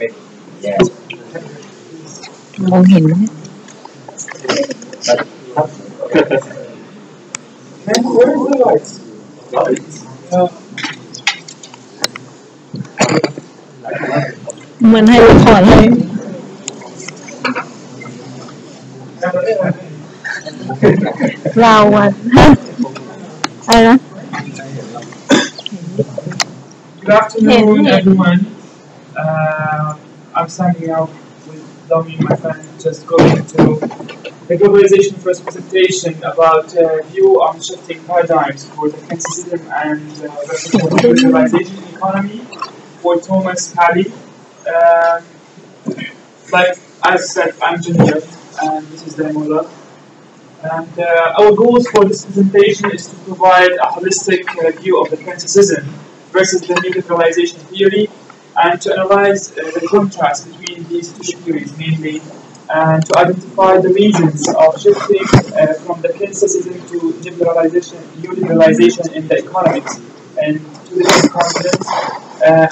Yeah. มองเห็นไหม Where are the lights? Uh, เหมือนให้ละครเลยราวันฮะอะไรนะ Good afternoon, everyone. I'm signing out with Domi, my friend, just going to the Globalization first presentation about view on shifting paradigms for the criticism and versus the globalization economy for Thomas Halley. Like I said, I'm Jamil, and this is Jamil. And our goals for this presentation is to provide a holistic view of the criticism versus the neoliberalization theory, and to analyze the contrast between these two theories, mainly, and to identify the reasons of shifting from the criticism to neoliberalization in the economics and to the different continents,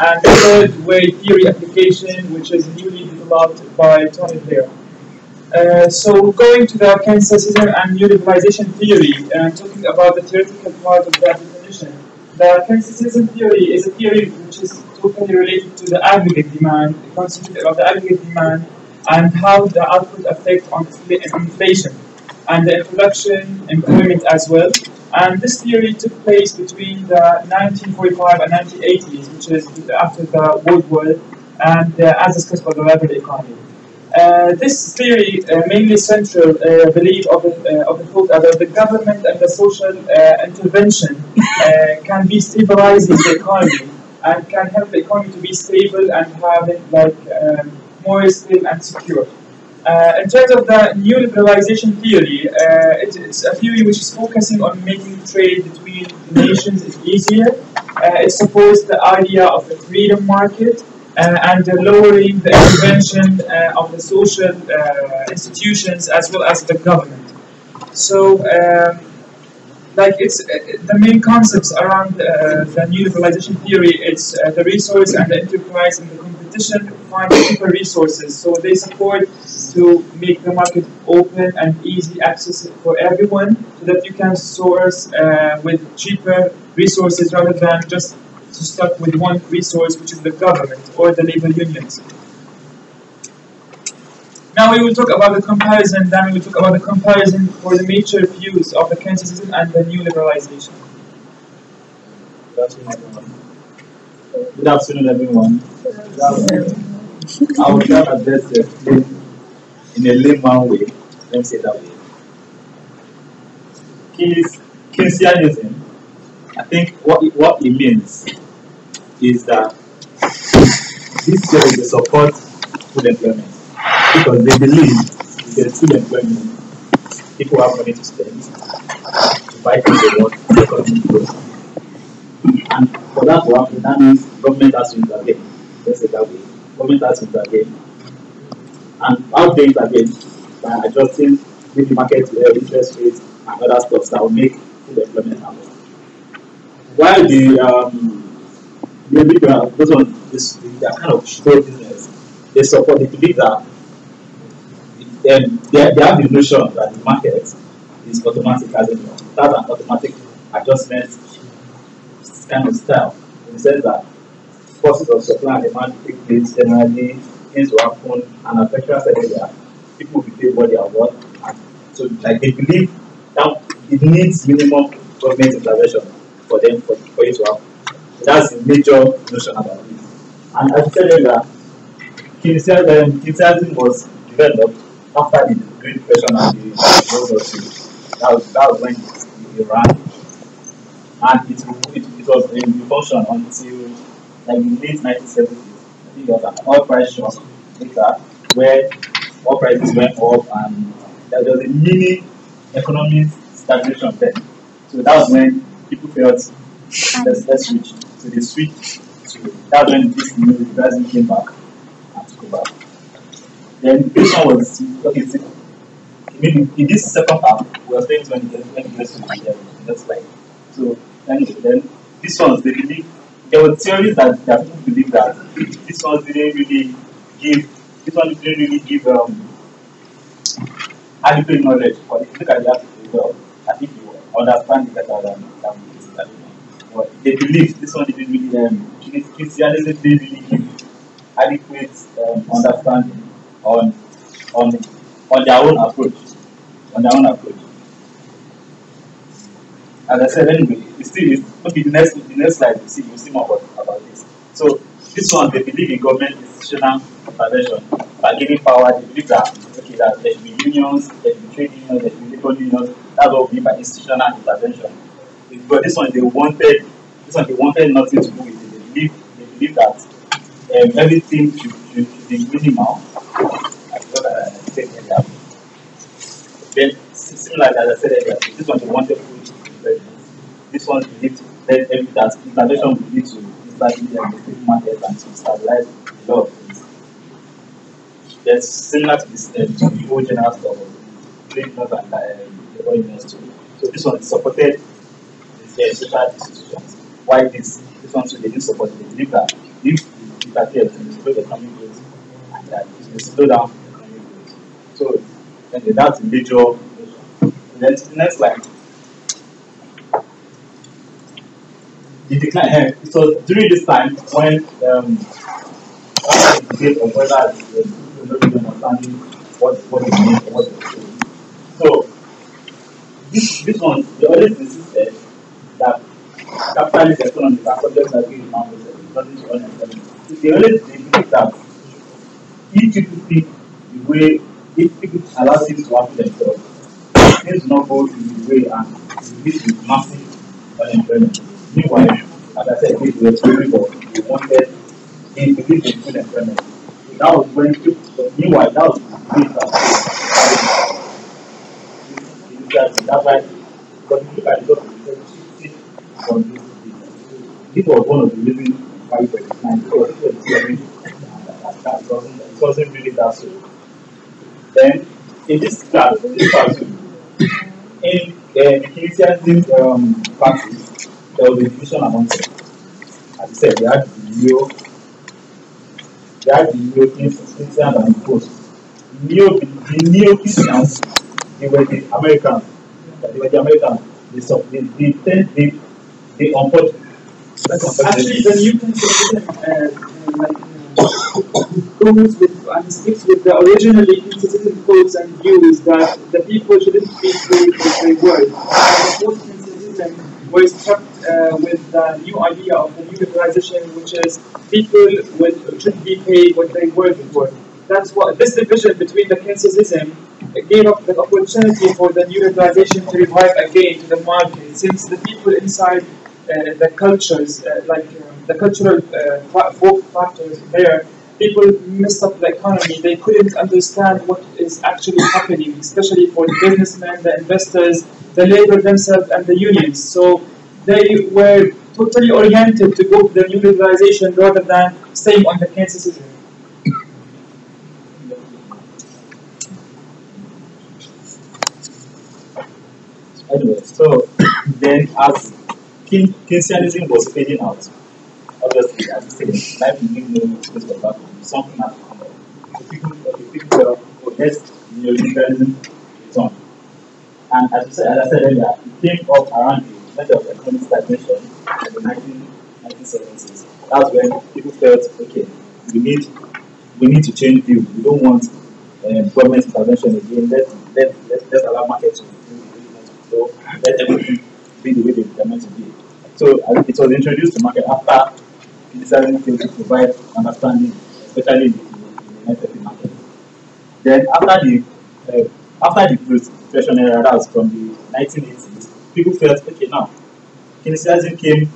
and the third way theory application, which is newly developed by Tony Blair. So going to the criticism and neoliberalization theory, and talking about the theoretical part of that definition. The criticism theory is a theory which is totally related to the aggregate demand, constituted of the aggregate demand, and how the output affects on inflation, and the production, employment as well. And this theory took place between the 1945 and 1980s, which is after the World War, and as discussed by the labor economy. This theory mainly central belief of the thought that the government and the social intervention can be stabilizing the economy and can help the economy to be stable and have it like more stable and secure. In terms of the neoliberalization theory, it's a theory which is focusing on making trade between nations easier. It supports the idea of the freedom market and lowering the intervention of the social institutions as well as the government. So, like it's the main concepts around the neoliberalization theory. It's the resource and the enterprise and the competition find cheaper resources. So they support to make the market open and easy access for everyone, so that you can source with cheaper resources rather than just to start with one resource, which is the government or the labor unions. Now we will talk about the comparison, then we will talk about the comparison for the major views of the criticism and the new liberalization. Good afternoon, everyone. I will try my best to explain in a layman way. Let me say it that way. Keynesianism, I think what it means is that this theory will support full employment, because they believe if there's full employment, people have money to spend, to buy things they want, the economy grows. And for that to happen, that means government has to intervene. Let's say that way. Government has to intervene. And how they intervene? By adjusting the market interest rates and other stuff that will make full employment happen. While those ones, they are kind of slow business. They support, they believe that they have the notion that the market is automatic, as in that's an automatic adjustment kind of style, in the sense that forces of supply and demand take place generally, things will happen, and as lecturers said earlier, people will be paid what they are worth. And so like they believe that it needs minimum government intervention for them for it to happen. So that's the major notion about it. And as I said earlier, Keynesianism was developed after the Great Depression and the World War II. That was when it ran. And it was in function until like the late 1970s. I think there was an oil price shock later where oil prices went up and there was a mini economic stagnation then. So that was when people felt let's switch. So they switched to that's when this new liberalism came back and took over. Then this one was okay. So maybe in this second half, we were saying when it gets to the next slide. So anyway, then these ones they believe there were theories that people believe that these ones didn't really give this one didn't really give adequate knowledge. But if you look at the article well, I think you understand it better than this. But they believe this one didn't really Christianity didn't really give adequate understanding on on on their own approach. On their own approach. As I said, anyway, it still is maybe the next slide you see more about this. So this one they believe in government institutional intervention by giving power. They believe that okay that there should be unions, there should be trade unions, there should be labor unions. That's what we mean by institutional intervention. But this one they wanted nothing to do with it. They believe that everything should be minimal. That's what I said earlier. Then similar as I said earlier, this one they wanted full independence. This one believed that intervention will lead to instability and the free market and to stabilize the law of things. That's similar to this to the whole general stuff of trade unions and labor unions too. So this one supported the social institutions. Why this one too they didn't support it. They believe that if it interferes, it will slow the economic growth and that it will slow down the economic growth. So that's the major. Then next slide. The decline here. It was during this time when the debate of whether people not really understanding what it means or what it saying. So this one they always insisted that capitalist economies are subject to agreed demand process, according to unemployment. They always believe that if people think the way if people allow things to happen themselves, things do not go in the way and it leads to massive unemployment. Meanwhile, as I said, this was very well. They wanted in to give them full employment. So that was when people, but meanwhile, that was the case that's why, but if you look at the from this was one of the reasons why it was declined. Because it was it wasn't really that so. Then in this class, in the Keynesian practice, there was a division among them. As I said, they had the Neo-Keynesians and the Post. The Neo-Keynesians, they were the Americans. They unfortunately. Actually, the new constitution goes with and sticks with the originally constituted codes and views that the people shouldn't be paid what they were. The post-constitution was struck with the new idea of the new liberalization, which is people should be paid what they were before. That's what this division between the Keynesianism gave up the opportunity for the new liberalization to revive again to the market, since the people inside the cultures, the cultural folk factors there, people messed up the economy. They couldn't understand what is actually happening, especially for the businessmen, the investors, the labor themselves, and the unions. So they were totally oriented to go to the new liberalization rather than staying on the Keynesianism. Anyway, so then as Keynesianism was fading out, obviously, as you said, life will give no space for that. Something has to come up. So people felt, oh, yes, neoliberalism is on. And as I said earlier, it came up around the method of economic stagnation in the 1970s. That's when people felt, okay, we need to change view. We don't want government intervention again. Let's allow markets to do the way they want to go. Let everything be the way they're meant to be. So it was introduced to market after deciding to provide understanding, especially in the net market. Then after the Great Depression era, that was from the 1980s, people felt okay now. Keynesianism came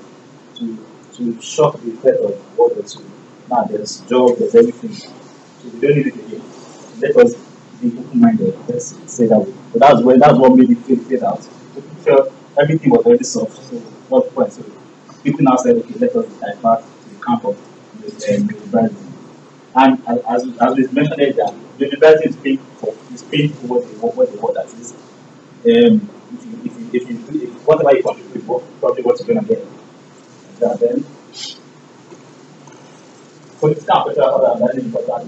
to shock the effect of World War II. Now there's job, there's everything. So we don't need it again. Let us be open-minded. Let's say that way. So that's what made it fade out. So people felt everything was already soft. So what's the point? So people now said, okay, let us divert to the camp of neoliberalism. And as we mentioned earlier, neoliberalism is paying for what the word that is. If whatever you contribute, probably what you're going to get. Then political pressure is important.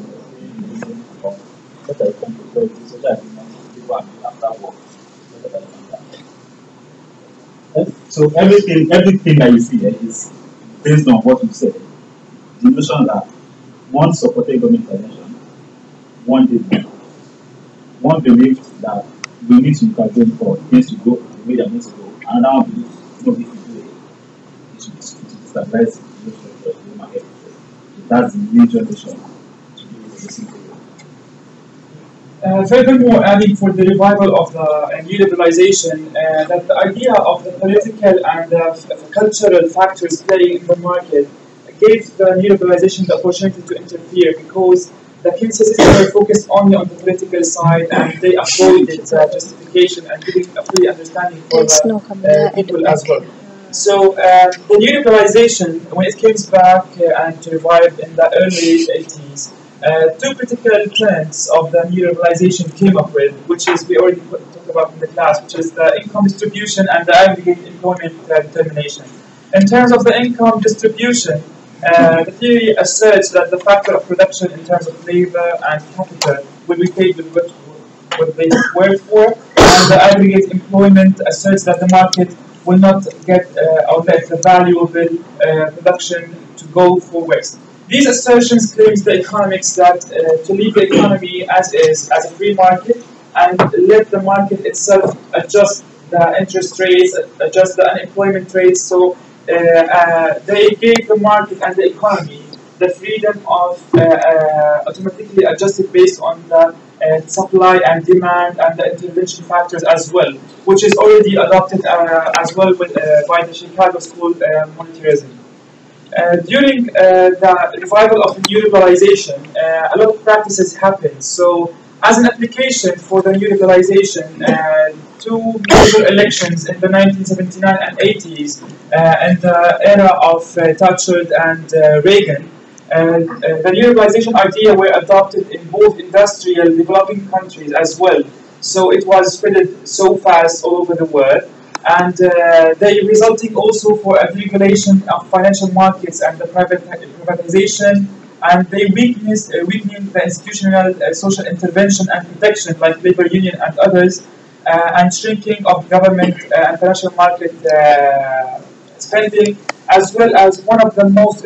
What I come to play so that you know people are doing after work. What I want that. So everything that you see here is based on what you said. The notion that one supported government intervention, one did not. One believed that we need to intervene for things to go the way they need to go. Another one believes no, if you do it should stabilize the structure of the market. That's the major notion to do with the simple. Furthermore, adding for the revival of the neoliberalization, that the idea of the political and cultural factors playing in the market gave the neoliberalization the opportunity to interfere because the Keynesians were focused only on the political side and they avoided justification and giving a free understanding for the people as well. So the neoliberalization, when it came back and revived in the early 80s, two critical trends of the neoliberalization came up with, which is we already talked about in the class, which is the income distribution and the aggregate employment determination. In terms of the income distribution, the theory asserts that the factor of production in terms of labor and capital will be paid with what they work for, and the aggregate employment asserts that the market will not get or let the valuable production to go for waste. These assertions claims the economics that to leave the economy as is, as a free market, and let the market itself adjust the interest rates, adjust the unemployment rates. So they gave the market and the economy the freedom of automatically adjusted based on the supply and demand and the intervention factors as well, which is already adopted as well with, by the Chicago School monetarism. During the revival of neoliberalization, a lot of practices happened. So, as an application for the neoliberalization, two major elections in the 1979 and 80s, and the era of Thatcher and Reagan, the neoliberalization idea were adopted in both industrial developing countries as well. So it was spread so fast all over the world, and they resulting also for a regulation of financial markets and the privatization, and they weakening the institutional social intervention and protection like labor union and others, and shrinking of government and financial market spending, as well as one of the most